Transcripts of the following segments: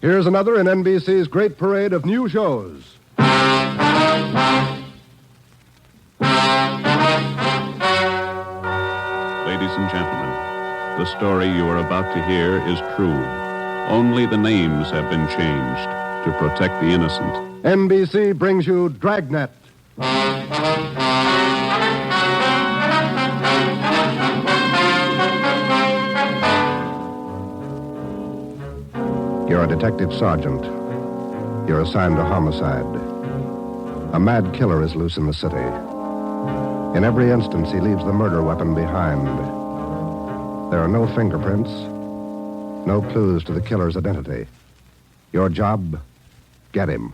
Here's another in NBC's great parade of new shows. Ladies and gentlemen, the story you are about to hear is true. Only the names have been changed to protect the innocent. NBC brings you Dragnet. You're a detective sergeant. You're assigned to homicide. A mad killer is loose in the city. In every instance, he leaves the murder weapon behind. There are no fingerprints, no clues to the killer's identity. Your job, get him.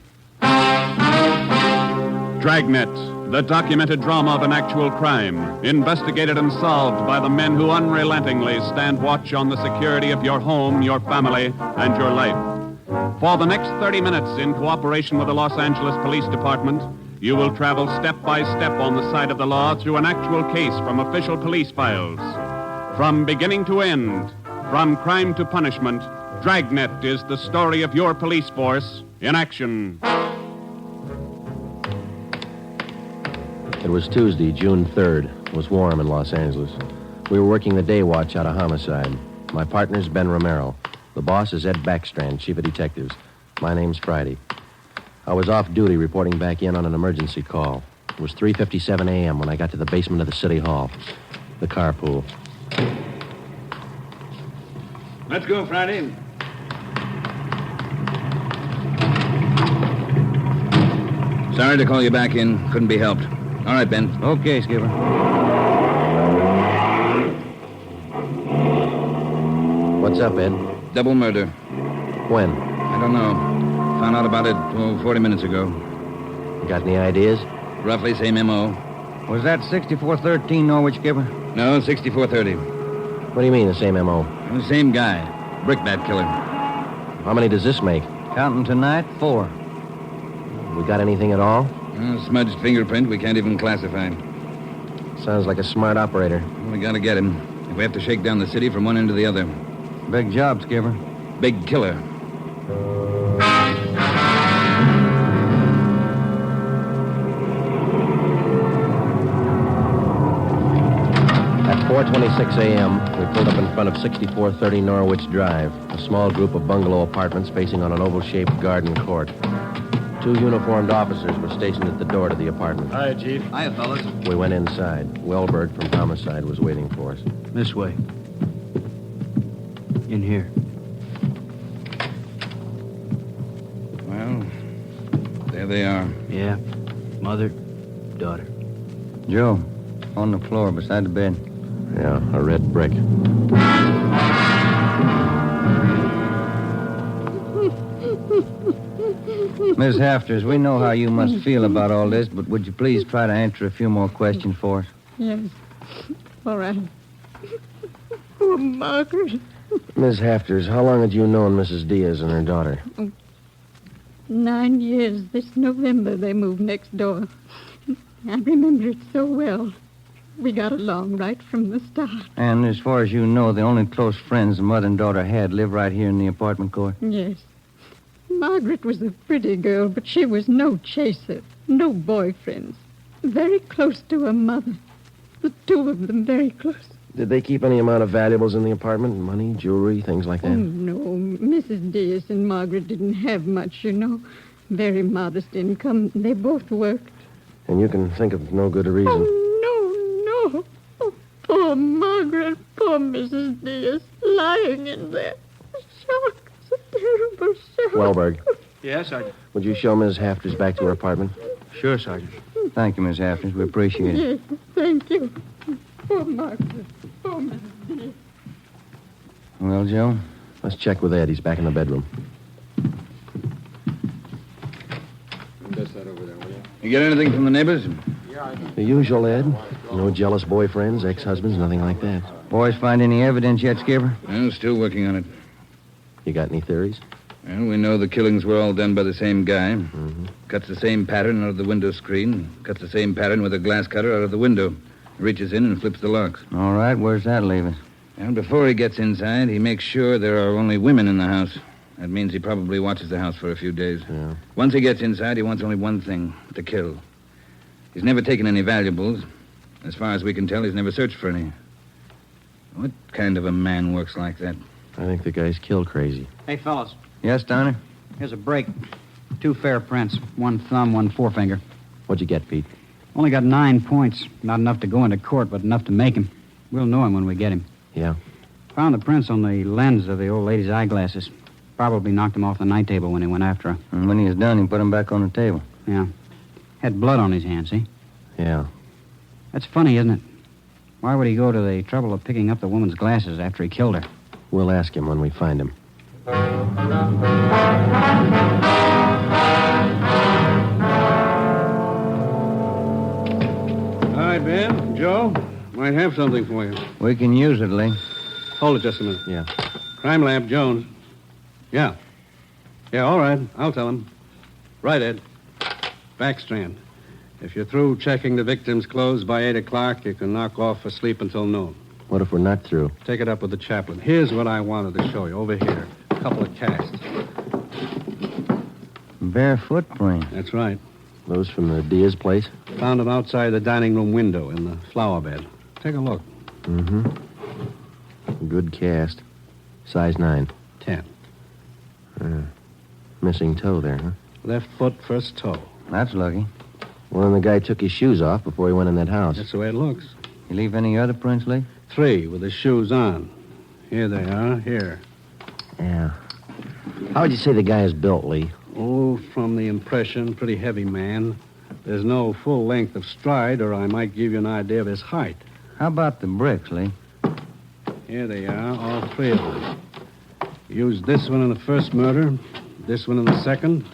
Dragnet, the documented drama of an actual crime, investigated and solved by the men who unrelentingly stand watch on the security of your home, your family, and your life. For the next 30 minutes, in cooperation with the Los Angeles Police Department, you will travel step by step on the side of the law through an actual case from official police files. From beginning to end, from crime to punishment, Dragnet is the story of your police force in action. It was Tuesday, June 3rd. It was warm in Los Angeles. We were working the day watch out of homicide. My partner's Ben Romero. The boss is Ed Backstrand, chief of detectives. My name's Friday. I was off duty reporting back in on an emergency call. It was 3:57 a.m. when I got to the basement of the city hall. The carpool. Let's go, Friday. Sorry to call you back in. Couldn't be helped. All right, Ben. Okay, Skipper. What's up, Ed? Double murder. When? I don't know. Found out about it 40 minutes ago. You got any ideas? Roughly same M.O. Was that 6413 Norwich, Skipper? No, 6430. What do you mean, the same M.O.? The same guy. Brickbat killer. How many does this make? Counting tonight, 4. We got anything at all? Smudged fingerprint we can't even classify. Sounds like a smart operator. We gotta get him. If we have to shake down the city from one end to the other. Big job, Skipper. Big killer. At 4:26 a.m., we pulled up in front of 6430 Norwich Drive, a small group of bungalow apartments facing on an oval-shaped garden court. 2 uniformed officers were stationed at the door to the apartment. Hi, Chief. Hiya, fellas. We went inside. Wellberg from Homicide was waiting for us. This way. In here. Well, there they are. Yeah. Mother, daughter. Joe, on the floor beside the bed. Yeah, a red brick. Miss Hafters, we know how you must feel about all this, but would you please try to answer a few more questions for us? Yes. All right. Poor Margaret. Miss Hafters, how long had you known Mrs. Diaz and her daughter? 9 years. This November they moved next door. I remember it so well. We got along right from the start. And as far as you know, the only close friends the mother and daughter had live right here in the apartment court? Yes. Margaret was a pretty girl, but she was no chaser, no boyfriends. Very close to her mother. The 2 of them very close. Did they keep any amount of valuables in the apartment? Money, jewelry, things like that? Oh, no. Mrs. Diaz and Margaret didn't have much, you know. Very modest income. They both worked. And you can think of no good reason. Oh, no. Oh, poor Margaret. Poor Mrs. Diaz. Lying in there. Shock. It's a terrible shock. Wellberg, Yes, Sergeant. would you show Ms. Hafters back to her apartment? Sure, Sergeant. Thank you, Miss Hafters. We appreciate it. Yes, thank you. Poor Margaret. Poor Mrs. Diaz. Well, Joe? Let's check with Ed. He's back in the bedroom. You get anything from the neighbors? The usual, Ed. No jealous boyfriends, ex-husbands, nothing like that. Boys find any evidence yet, Skipper? Well, still working on it. You got any theories? Well, we know the killings were all done by the same guy. Mm-hmm. Cuts the same pattern out of the window screen. Cuts the same pattern with a glass cutter out of the window. Reaches in and flips the locks. All right, where's that leave us? And before he gets inside, he makes sure there are only women in the house. That means he probably watches the house for a few days. Yeah. Once he gets inside, he wants only one thing, to kill. He's never taken any valuables. As far as we can tell, he's never searched for any. What kind of a man works like that? I think the guy's kill crazy. Hey, fellas, Yes, Donner? here's a break. 2 fair prints. 1 thumb, 1 forefinger. What'd you get, Pete? Only got 9 points. Not enough to go into court, but enough to make him. We'll know him when we get him. Yeah. Found the prints on the lens of the old lady's eyeglasses. Probably knocked him off the night table when he went after her. And when he was done, he put him back on the table. Yeah. Had blood on his hands, see? Yeah. That's funny, isn't it? Why would he go to the trouble of picking up the woman's glasses after he killed her? We'll ask him when we find him. All right, Ben. Joe, might have something for you. We can use it, Lee. Hold it just a minute. Yeah. Crime Lab, Jones. Yeah. Yeah, all right. I'll tell him. Right, Ed. Backstrand. If you're through checking the victim's clothes by 8 o'clock, you can knock off for sleep until noon. What if we're not through? Take it up with the chaplain. Here's what I wanted to show you. Over here. A couple of casts. Bare footprint. That's right. Those from the Diaz place? Found them outside the dining room window in the flower bed. Take a look. Mm-hmm. Good cast. Size 9. 10. Missing toe there, huh? Left foot, first toe. That's lucky. Well, then the guy took his shoes off before he went in that house. That's the way it looks. You leave any other prints, Lee? 3 with the shoes on. Here they are. Here. Yeah. How would you say the guy is built, Lee? Oh, from the impression, pretty heavy man. There's no full length of stride, or I might give you an idea of his height. How about the bricks, Lee? Here they are, all 3 of them. Used this one in the first murder, this one in the second,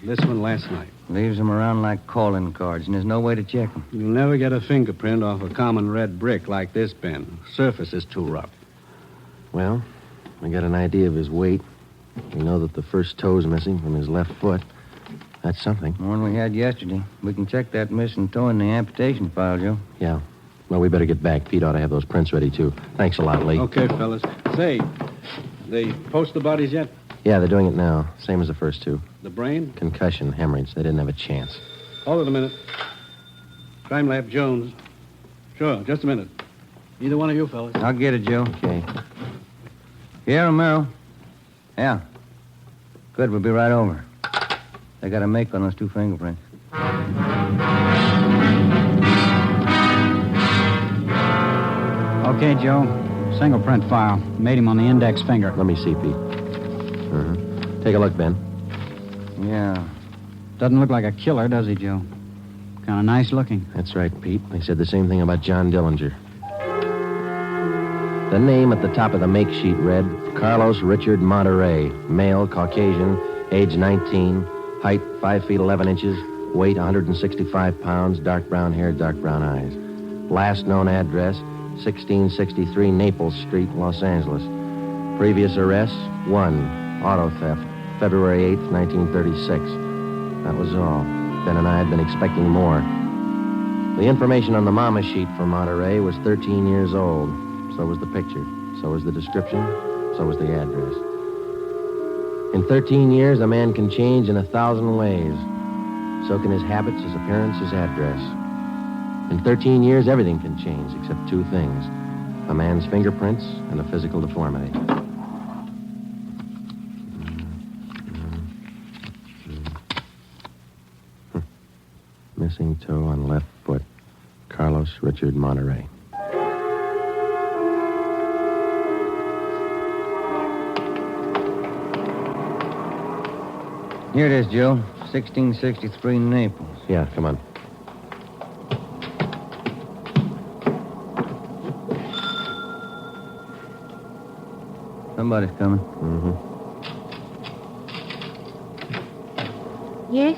this one last night. Leaves them around like calling cards, and there's no way to check them. You'll never get a fingerprint off a common red brick like this, Ben. Surface is too rough. Well, we got an idea of his weight. We know that the first toe's missing from his left foot. That's something. The one we had yesterday. We can check that missing toe in the amputation file, Joe. Yeah. Well, we better get back. Pete ought to have those prints ready, too. Thanks a lot, Lee. Okay, fellas. Say, they post the bodies yet? Yeah, they're doing it now. Same as the first 2. The brain? Concussion, hemorrhage. They didn't have a chance. Hold it a minute. Crime Lab Jones. Sure, just a minute. Either one of you fellas. I'll get it, Joe. Okay. Yeah, Romero. Yeah. Good, we'll be right over. They got a make on those 2 fingerprints. Okay, Joe. Single print file. Made him on the index finger. Let me see, Pete. Take a look, Ben. Yeah. Doesn't look like a killer, does he, Joe? Kind of nice looking. That's right, Pete. They said the same thing about John Dillinger. The name at the top of the make sheet read Carlos Richard Monterey, male, Caucasian, age 19, height 5 feet 11 inches, weight 165 pounds, dark brown hair, dark brown eyes. Last known address, 1663 Naples Street, Los Angeles. Previous arrests, 1, auto theft, February 8th, 1936. That was all. Ben and I had been expecting more. The information on the mama sheet for Monterey was 13 years old. So was the picture. So was the description. So was the address. In 13 years, a man can change in 1,000 ways. So can his habits, his appearance, his address. In 13 years, everything can change except 2 things. A man's fingerprints and a physical deformity. Missing toe on left foot. Carlos Richard Monterey. Here it is, Joe. 1663 Naples. Yeah, come on. Somebody's coming. Mm-hmm. Yes?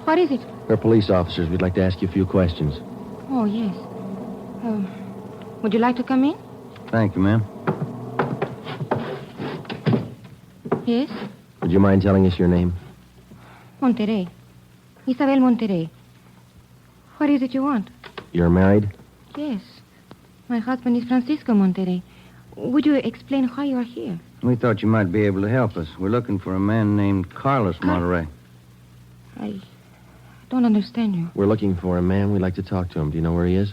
What is it? We're police officers. We'd like to ask you a few questions. Oh, yes. Would you like to come in? Thank you, ma'am. Yes? Would you mind telling us your name? Monterey. Isabel Monterey. What is it you want? You're married? Yes. My husband is Francisco Monterey. Would you explain why you are here? We thought you might be able to help us. We're looking for a man named Carlos Monterey. I don't understand you. We're looking for a man. We'd like to talk to him. Do you know where he is?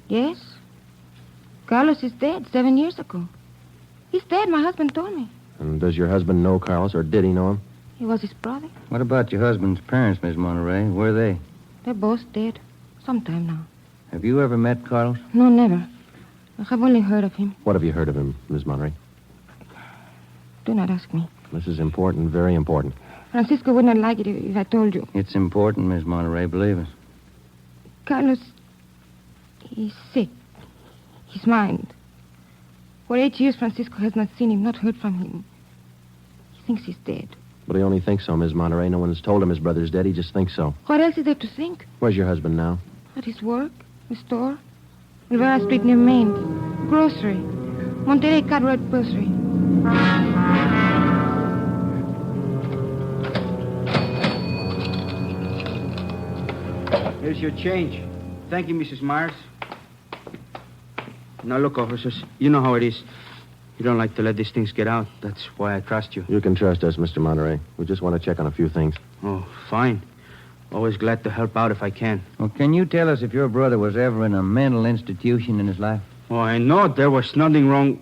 Yes. Carlos is dead 7 years ago. He's dead, my husband told me. And does your husband know Carlos, or did he know him? He was his brother. What about your husband's parents, Miss Monterey? Where are they? They're both dead. Some time now. Have you ever met Carlos? No, never. I have only heard of him. What have you heard of him, Miss Monterey? Do not ask me. This is important, very important. Francisco would not like it if I told you. It's important, Miss Monterey, believe us. Carlos, he's sick. His mind. For 8 years, Francisco has not seen him, not heard from him. He thinks he's dead. But he only thinks so, Miss Monterey. No one's told him his brother's dead. He just thinks so. What else is there to think? Where's your husband now? At his work, the store, Rivera Street near Main, grocery, Monterey Cartwright grocery. Here's your change. Thank you, Mrs. Myers. Now, look, officers, you know how it is. You don't like to let these things get out. That's why I trust you. You can trust us, Mr. Monterey. We just want to check on a few things. Oh, fine. Always glad to help out if I can. Well, can you tell us if your brother was ever in a mental institution in his life? Oh, I know there was nothing wrong.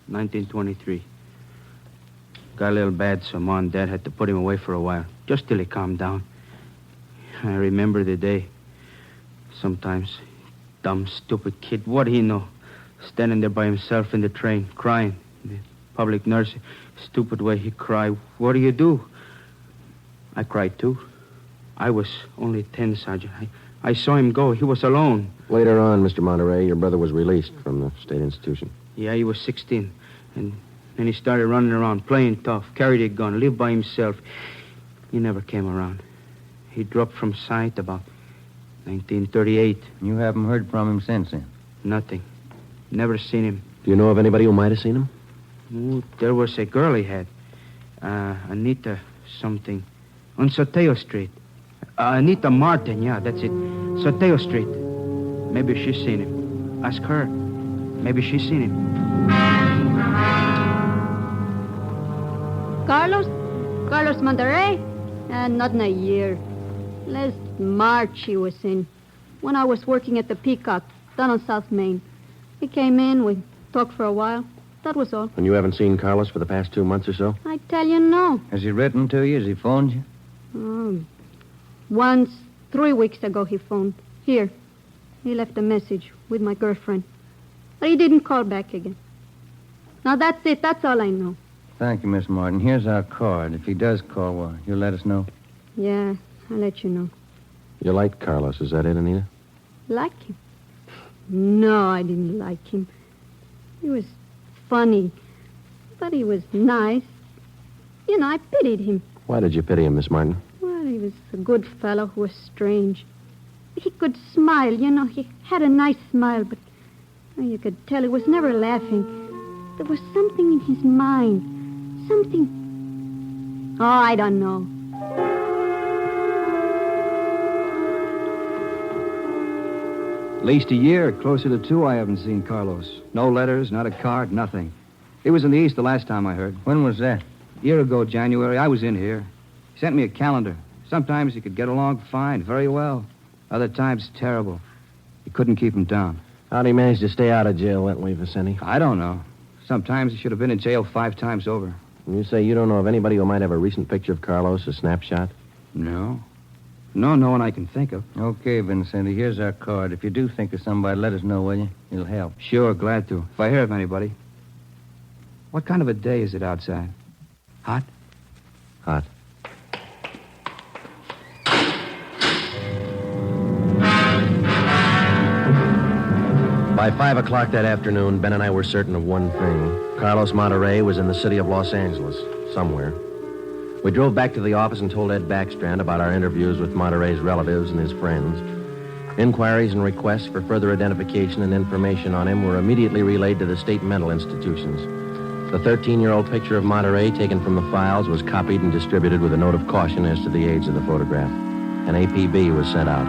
1923. Got a little bad, so Mom and Dad had to put him away for a while, just till he calmed down. I remember the day. Sometimes, dumb, stupid kid, what do he know? Standing there by himself in the train, crying. The public nurse, stupid way he cried. What do you do? I cried, too. I was only 10, Sergeant. I saw him go. He was alone. Later on, Mr. Monterey, your brother was released from the state institution. Yeah, he was 16. And then he started running around, playing tough, carried a gun, lived by himself. He never came around. He dropped from sight about 1938. You haven't heard from him since then? Nothing. Never seen him. Do you know of anybody who might have seen him? Oh, there was a girl he had. Anita something. On Soteo Street. Anita Martin, yeah, that's it. Soteo Street. Maybe she's seen him. Ask her. Maybe she's seen him. Carlos Monterey? Not in a year. Last March he was in. When I was working at the Peacock, down on South Main. He came in, we talked for a while. That was all. And you haven't seen Carlos for the past 2 months or so? I tell you, no. Has he written to you? Has he phoned you? Once, 3 weeks ago, he phoned. Here. He left a message with my girlfriend. But he didn't call back again. Now, that's it. That's all I know. Thank you, Miss Martin. Here's our card. If he does call, well, you'll let us know. Yeah, I'll let you know. You liked Carlos, is that it, Anita? Like him? No, I didn't like him. He was funny. But he was nice. You know, I pitied him. Why did you pity him, Miss Martin? Well, he was a good fellow who was strange. He could smile, you know. He had a nice smile, but you could tell he was never laughing. There was something in his mind. Something... Oh, I don't know. At least a year, closer to 2, I haven't seen Carlos. No letters, not a card, nothing. He was in the East the last time I heard. When was that? A year ago, January, I was in here. He sent me a calendar. Sometimes he could get along fine, very well. Other times, terrible. He couldn't keep him down. How'd he manage to stay out of jail that way, Vicente? I don't know. Sometimes he should have been in jail 5 times over. And you say you don't know of anybody who might have a recent picture of Carlos, a snapshot? No. No one I can think of. Okay, Vincenti, here's our card. If you do think of somebody, let us know, will you? It'll help. Sure, glad to. If I hear of anybody. What kind of a day is it outside? Hot? Hot. By 5 o'clock that afternoon, Ben and I were certain of one thing. Carlos Monterey was in the city of Los Angeles, somewhere. We drove back to the office and told Ed Backstrand about our interviews with Monterey's relatives and his friends. Inquiries and requests for further identification and information on him were immediately relayed to the state mental institutions. The 13-year-old picture of Monterey taken from the files was copied and distributed with a note of caution as to the age of the photograph. An APB was sent out.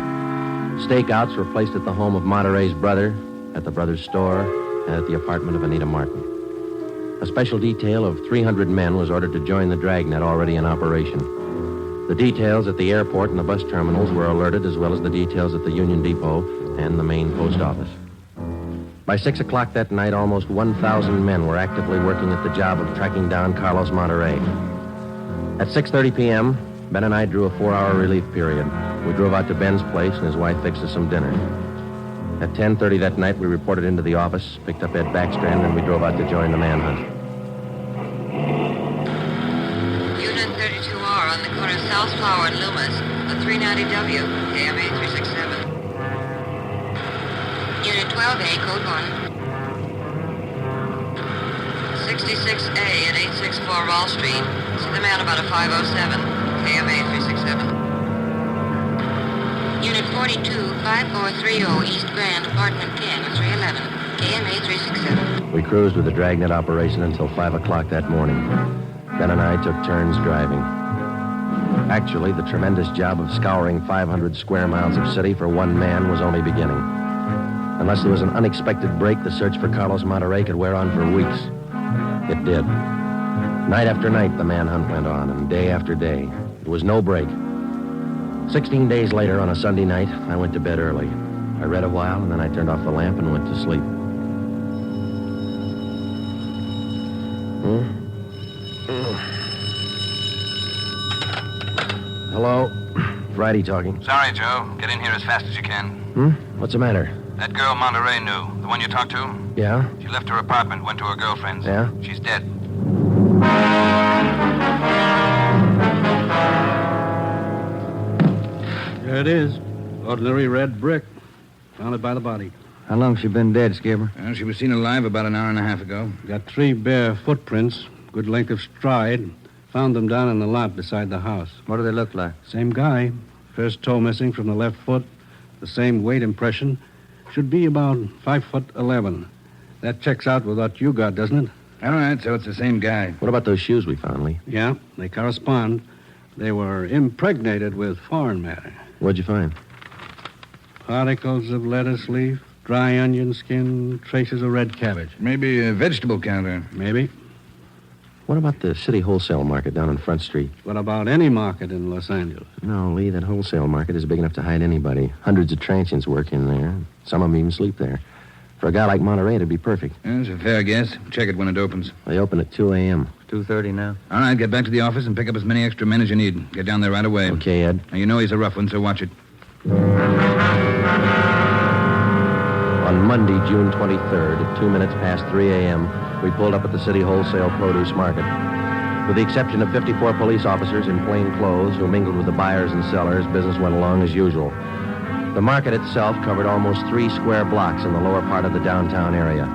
Stakeouts were placed at the home of Monterey's brother, at the brother's store, and at the apartment of Anita Martin. A special detail of 300 men was ordered to join the dragnet already in operation. The details at the airport and the bus terminals were alerted, as well as the details at the Union Depot and the main post office. By 6 o'clock that night, almost 1,000 men were actively working at the job of tracking down Carlos Monterrey. At 6:30 p.m., Ben and I drew a 4-hour relief period. We drove out to Ben's place, and his wife fixed us some dinner. At 10:30 that night, we reported into the office, picked up Ed Backstrand, and we drove out to join the manhunt. Unit 32R on the corner of South Flower and Loomis, the 390W, KMA 367. Unit 12A, code 1. 66A at 864 Wall Street. See the man about a 507, KMA 367. Unit 42, 5430 East Grand, apartment King, 311, KMA 367. We cruised with the dragnet operation until 5 o'clock that morning. Ben and I took turns driving. Actually, the tremendous job of scouring 500 square miles of city for one man was only beginning. Unless there was an unexpected break, the search for Carlos Monterrey could wear on for weeks. It did. Night after night, the manhunt went on, and day after day. There was no break. 16 days later, on a Sunday night, I went to bed early. I read a while, and then I turned off the lamp and went to sleep. Hello? Friday talking. Sorry, Joe. Get in here as fast as you can. What's the matter? That girl Monterey knew, the one you talked to, Yeah? she left her apartment, went to her girlfriend's. Yeah? She's dead. There it is. Ordinary red brick. Found it by the body. How long's she been dead, Skipper? Well, she was seen alive about an hour and a half ago. Got 3 bare footprints, good length of stride. Found them down in the lot beside the house. What do they look like? Same guy. First toe missing from the left foot. The same weight impression. Should be about 5'11". That checks out with what you got, doesn't it? All right, so it's the same guy. What about those shoes we found, Lee? Yeah, they correspond. They were impregnated with foreign matter. What'd you find? Particles of lettuce leaf, dry onion skin, traces of red cabbage. Maybe a vegetable counter. Maybe. What about the city wholesale market down on Front Street? What about any market in Los Angeles? No, Lee, that wholesale market is big enough to hide anybody. Hundreds of transients work in there. Some of them even sleep there. For a guy like Monterey, it'd be perfect. That's a fair guess. Check it when it opens. They open at 2 a.m. 2:30 now. All right, get back to the office and pick up as many extra men as you need. Get down there right away. Okay, Ed. Now, you know he's a rough one, so watch it. On Monday, June 23rd, at 2 minutes past 3 a.m., we pulled up at the city wholesale produce market. With the exception of 54 police officers in plain clothes who mingled with the buyers and sellers, business went along as usual. The market itself covered almost 3 square blocks in the lower part of the downtown area.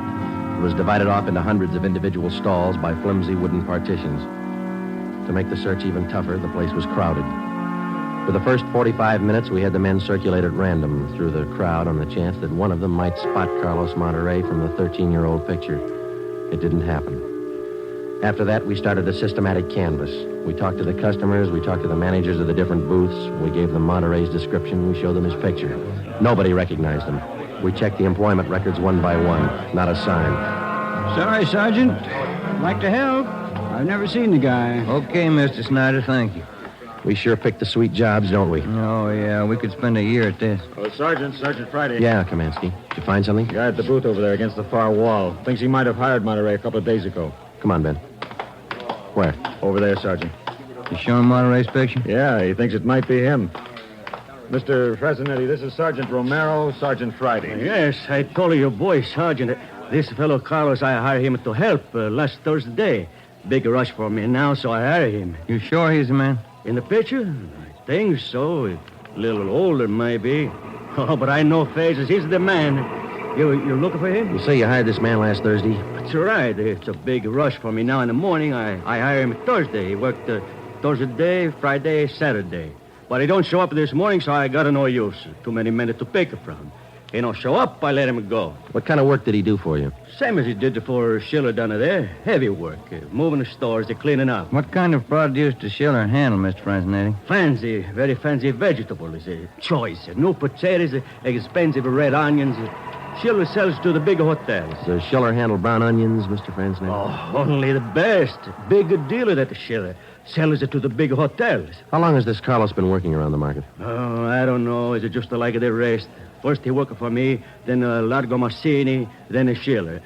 It was divided off into hundreds of individual stalls by flimsy wooden partitions. To make the search even tougher, the place was crowded. For the first 45 minutes, we had the men circulate at random through the crowd on the chance that one of them might spot Carlos Monterrey from the 13-year-old picture. It didn't happen. After that, we started a systematic canvass. We talked to the customers, we talked to the managers of the different booths, we gave them Monterey's description, we showed them his picture. Nobody recognized him. We checked the employment records one by one. Not a sign. Sorry, Sergeant. I'd like to help. I've never seen the guy. Okay, Mr. Snyder, thank you. We sure picked the sweet jobs, don't we? Oh, yeah, we could spend a year at this. Oh, Sergeant Friday. Yeah, Kamansky. Did you find something? Guy at the booth over there against the far wall. Thinks he might have hired Monterey a couple of days ago. Come on, Ben. Where? Over there, Sergeant. You showing Monterey's picture? Yeah, he thinks it might be him. Mr. Fresnetti, this is Sergeant Romero, Sergeant Friday. Yes, I told your boy, Sergeant. This fellow Carlos, I hired him to help last Thursday. Big rush for me now, so I hired him. You sure he's the man? In the picture? I think so. A little older, maybe. Oh, but I know faces. He's the man. You're looking for him? You say you hired this man last Thursday? That's right. It's a big rush for me now in the morning. I hired him Thursday. He worked Thursday, Friday, Saturday. But he don't show up this morning, so I got no use. Too many men to pick from. He don't show up, I let him go. What kind of work did he do for you? Same as he did for Schiller down there. Heavy work. Moving the stores, cleaning up. What kind of produce does Schiller handle, Mr. Franzenetti? Fancy, very fancy vegetables. Choice. New potatoes, expensive red onions. Schiller sells to the big hotels. Does Schiller handle brown onions, Mr. Franzen? Oh, only the best. Big dealer, that Schiller. Sells it to the big hotels. How long has this Carlos been working around the market? Oh, I don't know. Is it just like the rest? First he worked for me, then Largo Massini, then a Schiller.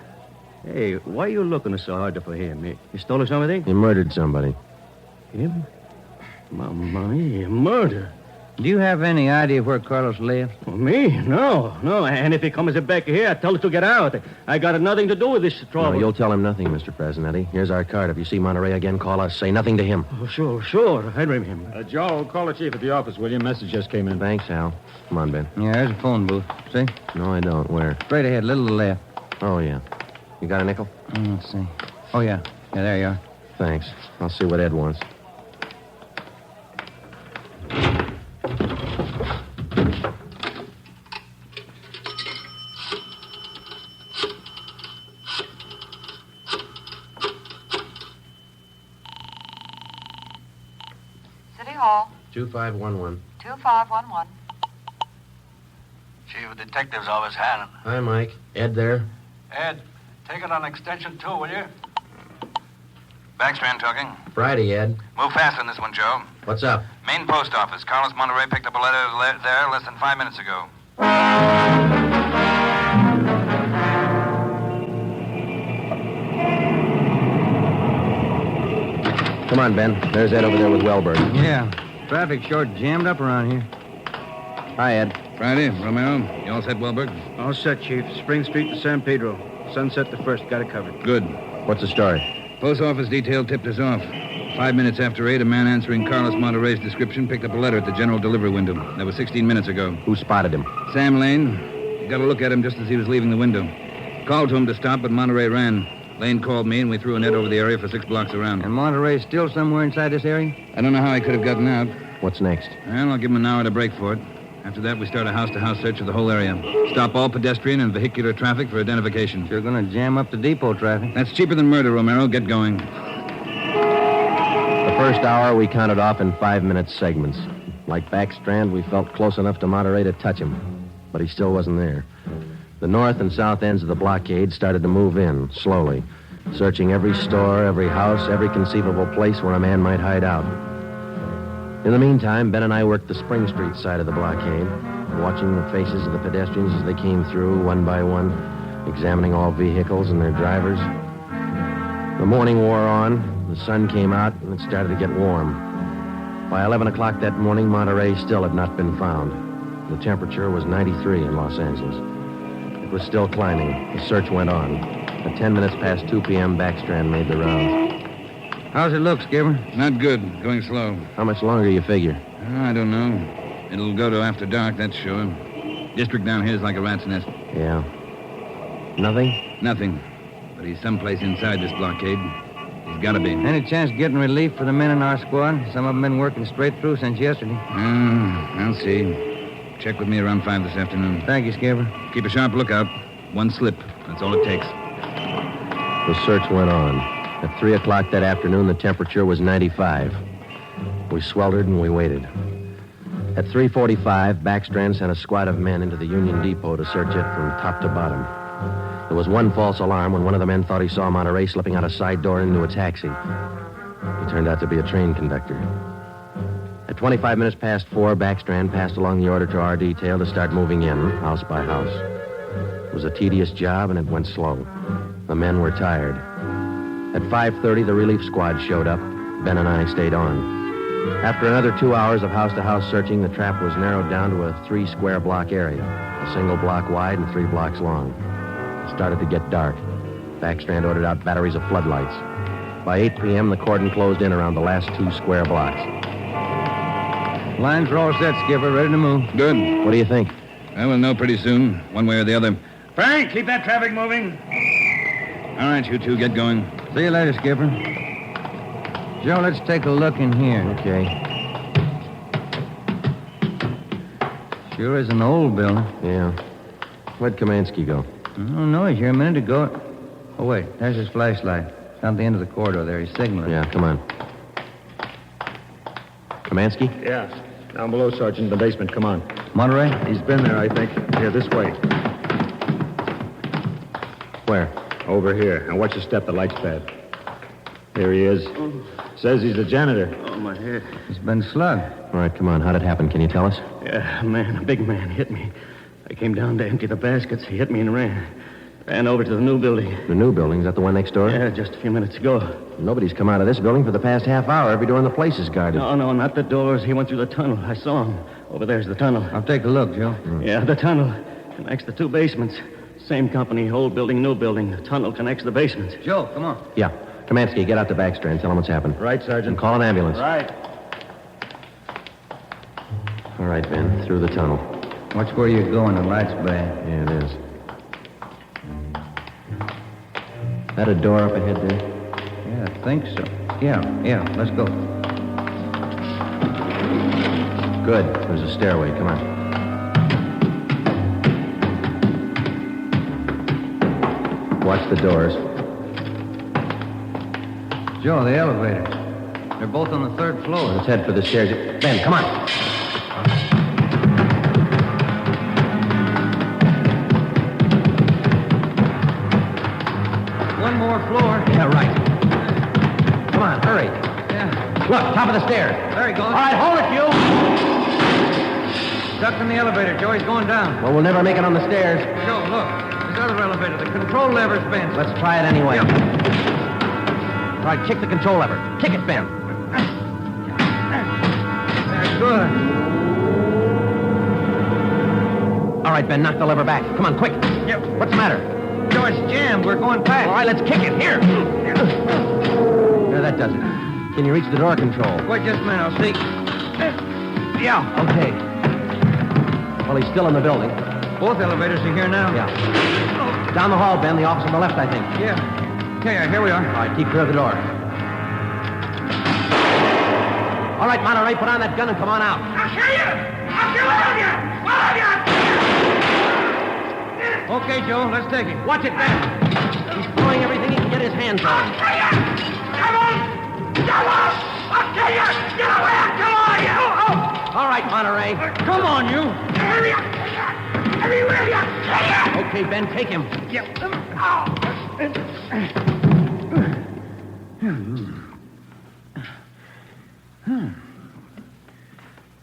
Hey, why are you looking so hard for him? He stole something? He murdered somebody. Him? Mamma mia, murder. Do you have any idea where Carlos lives? Oh, me? No. And if he comes back here, I tell him to get out. I got nothing to do with this trouble. No, you'll tell him nothing, Mr. Presidente. Here's our card. If you see Monterey again, call us. Say nothing to him. Oh, sure. I remember. Joe, call the chief at the office, will you? Message just came in. Thanks, Hal. Come on, Ben. Yeah, there's a phone booth. See? No, I don't. Where? Straight ahead, little to the left. Oh, yeah. You got a nickel? Let's see. Oh, yeah. Yeah, there you are. Thanks. I'll see what Ed wants. City Hall, 2511. 2511. Chief of Detectives Office, Hannon. Hi, Mike. Ed there? Ed, take it on extension 2, will you? Backstrand talking. Friday, Ed. Move fast on this one, Joe. What's up? Main post office. Carlos Monterey picked up a letter there less than 5 minutes ago. Come on, Ben. There's Ed over there with Wellberg. Yeah. Traffic short jammed up around here. Hi, Ed. Friday, Romero. You all set, Wellberg? All set, Chief. Spring Street to San Pedro. Sunset the first. Got it covered. Good. What's the story? Post office detail tipped us off. 5 minutes after 8, a man answering Carlos Monterey's description picked up a letter at the general delivery window. That was 16 minutes ago. Who spotted him? Sam Lane. Got a look at him just as he was leaving the window. Called to him to stop, but Monterey ran. Lane called me, and we threw a net over the area for 6 blocks around. And Monterey's still somewhere inside this area? I don't know how he could have gotten out. What's next? Well, I'll give him an hour to break for it. After that, we start a house-to-house search of the whole area. Stop all pedestrian and vehicular traffic for identification. Sure gonna jam up the depot traffic. That's cheaper than murder, Romero. Get going. The first hour we counted off in 5-minute segments. Like Backstrand, we felt close enough to Monterey to touch him. But he still wasn't there. The north and south ends of the blockade started to move in, slowly. Searching every store, every house, every conceivable place where a man might hide out. In the meantime, Ben and I worked the Spring Street side of the blockade, watching the faces of the pedestrians as they came through, one by one, examining all vehicles and their drivers. The morning wore on, the sun came out, and it started to get warm. By 11 o'clock that morning, Monterey still had not been found. The temperature was 93 in Los Angeles. It was still climbing. The search went on. At 10 minutes past 2 p.m., Backstrand made the rounds. How's it look, Skipper? Not good. Going slow. How much longer you figure? I don't know. It'll go to after dark, that's sure. District down here is like a rat's nest. Yeah. Nothing? Nothing. But he's someplace inside this blockade. He's got to be. Any chance of getting relief for the men in our squad? Some of them been working straight through since yesterday. I'll see. Check with me around 5 this afternoon. Thank you, Skipper. Keep a sharp lookout. One slip. That's all it takes. The search went on. At 3 o'clock that afternoon, the temperature was 95. We sweltered and we waited. At 3:45, Backstrand sent a squad of men into the Union Depot to search it from top to bottom. There was one false alarm when one of the men thought he saw Monterey slipping out a side door into a taxi. He turned out to be a train conductor. At 25 minutes past 4, Backstrand passed along the order to our detail to start moving in, house by house. It was a tedious job, and it went slow. The men were tired. At 5:30, the relief squad showed up. Ben and I stayed on. After another 2 hours of house-to-house searching, the trap was narrowed down to a 3-square-block area, a single block wide and 3 blocks long. It started to get dark. Backstrand ordered out batteries of floodlights. By 8 p.m., the cordon closed in around the last 2 square blocks. Lines are all set, Skipper. Ready to move. Good. What do you think? We'll know pretty soon, one way or the other. Frank, keep that traffic moving. All right, you two, get going. See you later, Skipper. Joe, let's take a look in here. Okay. Sure is an old building. Yeah. Where'd Kamansky go? I don't know. He's here a minute ago. Oh, wait. There's his flashlight. It's down the end of the corridor there. He's signaling. Yeah, come on. Kamansky? Yeah. Down below, Sergeant, in the basement. Come on. Monterey? He's been there, I think. Yeah, this way. Where? Over here. Now watch your step. The light's bad. Here he is. Says he's the janitor. Oh, my head. He's been slugged. All right, come on. How'd it happen? Can you tell us? Yeah, a big man hit me. I came down to empty the baskets. He hit me and ran. Ran over to the new building. The new building? Is that the one next door? Yeah, just a few minutes ago. Nobody's come out of this building for the past half hour. Every door in the place is guarded. No, not the doors. He went through the tunnel. I saw him. Over there's the tunnel. I'll take a look, Joe. Yeah, the tunnel. Connects the two basements. Same company, old building, new building. The tunnel connects the basements. Joe, come on. Yeah. Kamansky, get out to Backstrand. Tell him what's happened. Right, Sergeant. And call an ambulance. Right. All right, Ben. Through the tunnel. Watch where you're going. The light's bad. Yeah, it is. That a door up ahead there? Yeah, I think so. Yeah, let's go. Good. There's a stairway. Come on. Watch the doors. Joe, the elevators. They're both on the third floor. Let's head for the stairs. Ben, come on. One more floor. Yeah, right. Come on, hurry. Yeah. Look, top of the stairs. There he goes. All right, hold it, you. Stuck in the elevator, Joe. He's going down. Well, we'll never make it on the stairs. Joe, look. This other elevator. The control lever's bent. Let's try it anyway. Yeah. All right, kick the control lever. Kick it, Ben. That's good. All right, Ben, knock the lever back. Come on, quick. Yep. What's the matter? Joe, it's jammed. We're going past. All right, let's kick it. Here. There, that does it. Can you reach the door control? Wait just a minute. I'll see. Yeah. Okay. Well, he's still in the building. Both elevators are here now. Yeah. Down the hall, Ben. The office on the left, I think. Yeah. Okay, here we are. All right, keep clear of the door. All right, Monterey, put on that gun and come on out. I'll kill you! I'll kill all of you! All of you! Okay, Joe, let's take it. Watch it, Ben. He's throwing everything he can get his hands on. I'll kill you! Come on! Come on! I'll kill you! Get away! I'll kill all of you! Oh! All right, Monterey. Come on, you. Everywhere! Everywhere! Kill you! Okay, Ben, take him. Yep. Oh!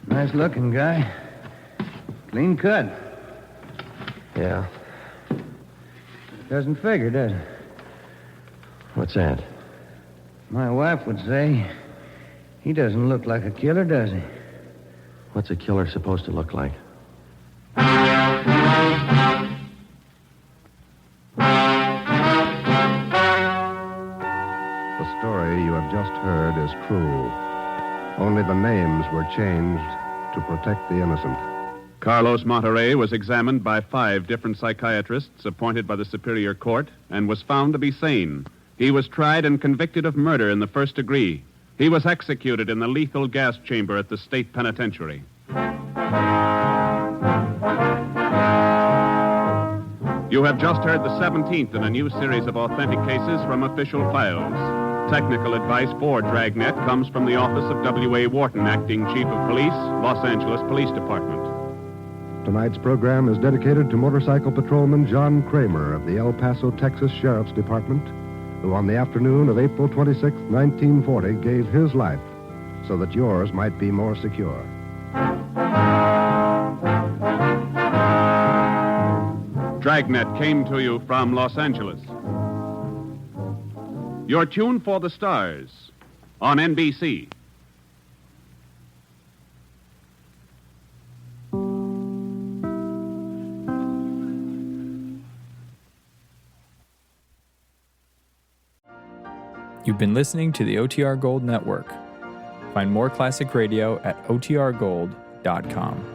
Nice looking guy. Clean cut. Yeah. Doesn't figure, does it? What's that? My wife would say he doesn't look like a killer, does he? What's a killer supposed to look like? The story you have just heard is true. Only the names were changed to protect the innocent. Carlos Monterey was examined by 5 different psychiatrists appointed by the Superior Court and was found to be sane. He was tried and convicted of murder in the first degree. He was executed in the lethal gas chamber at the state penitentiary. You have just heard the 17th in a new series of authentic cases from official files. Technical advice for Dragnet comes from the office of W.A. Wharton, Acting Chief of Police, Los Angeles Police Department. Tonight's program is dedicated to motorcycle patrolman John Kramer of the El Paso, Texas Sheriff's Department, who on the afternoon of April 26, 1940, gave his life so that yours might be more secure. Dragnet came to you from Los Angeles. Your tune for the stars on NBC. You've been listening to the OTR Gold Network. Find more classic radio at otrgold.com.